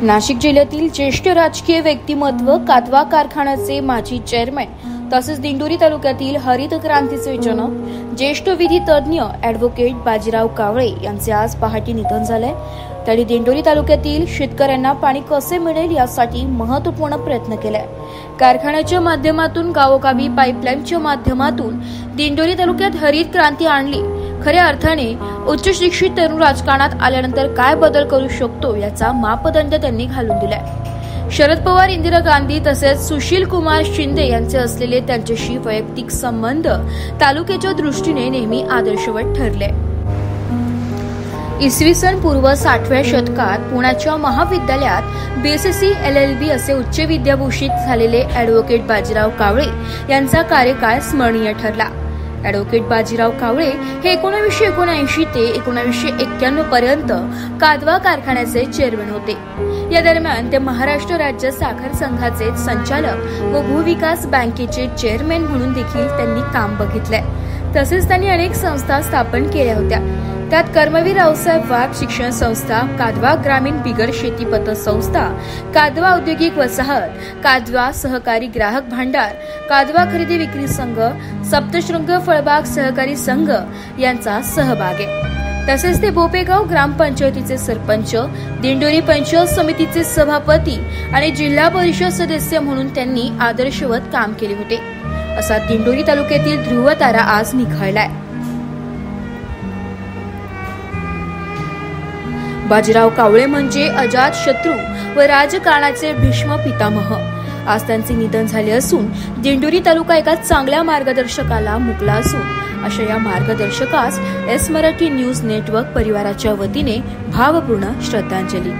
नाशिक जिल्ह्यातील ज्येष्ठ राजकीय व्यक्तिमत्व कादवा कारखान्याचे माजी चेअरमॅन तसेच दिंडोरी तालुक्यातील हरित क्रांतीचे जनक ज्येष्ठ विधी तज्ञ ॲडव्होकेट बाजीराव कावळे यांचे आज पहाटे निधन झाले। त्यांनी दिंडोरी तालुक्यातील शेतकऱ्यांना पाणी कसे मिळेल यासाठी महत्त्वपूर्ण प्रयत्न केले। कारखान्याच्या माध्यमातून गावोगावी पाईपलाईनच्या माध्यमातून दिंडोरी तालुक्यात हरित क्रांती आणली। खऱ्या अर्थाने उच्च शिक्षित तरुण राजकारणात आल्यानंतर काय बदल करू शकतो याचा मापदंड त्यांनी घालून दिलाय। शरद पवार, इंदिरा गांधी तसेच सुशील कुमार शिंदे यांचे असलेले त्यांच्याशी वैयक्तिक संबंध तालुक्याच्या दृष्टीने नेहमी आदर्शवत ठरले। इसवी सन पूर्व 60व्या शतकात पुण्याच्या महाविद्यालयात BSc LLB असे उच्च विद्याभूषित झालेले ॲडव्होकेट बाजीराव कावळे यांचा कार्यकाळ स्मरणीय ठरला। ॲडव्होकेट बाजीराव कावळे हे 1979 ते 1991 पर्यंत कादवा कारखान्याचे चेअरमन होते। या दरम्यान ते महाराष्ट्र राज्य साखर संघाचे संचालक व भूविकास बँकेचे चेअरमन म्हणून देखील त्यांनी काम बघितले। तसेच त्यांनी अनेक संस्था स्थापन केल्या होत्या। त्यात कर्मवीर रावसाहेब वाघ शिक्षण संस्था, कादवा ग्रामीण बिगर शेती पतसंस्था, कादवा औद्योगिक वसाहत, कादवा सहकारी ग्राहक भांडार, कादवा खरेदी विक्री संघ, सप्तशृंग फळबाग सहकारी संघ यांचा सहभाग आहे। तसेच ते बोपेगाव ग्रामपंचायतीचे सरपंच, दिंडोरी पंचायत समितीचे सभापती आणि जिल्हा परिषद सदस्य म्हणून त्यांनी आदर्शवत काम केले होते। असा दिंडोरी तालुक्यातील ध्रुवतारा आज निखळलाय। बाजीराव कावळे म्हणजे अजात शत्रू व राजकारणाचे भीष्म पितामह। आज त्यांचे निधन झाले असून दिंडोरी तालुका एका चांगल्या मार्गदर्शकाला मुकला असून अशा या मार्गदर्शकास एस मराठी न्यूज नेटवर्क परिवाराच्या वतीने भावपूर्ण श्रद्धांजली।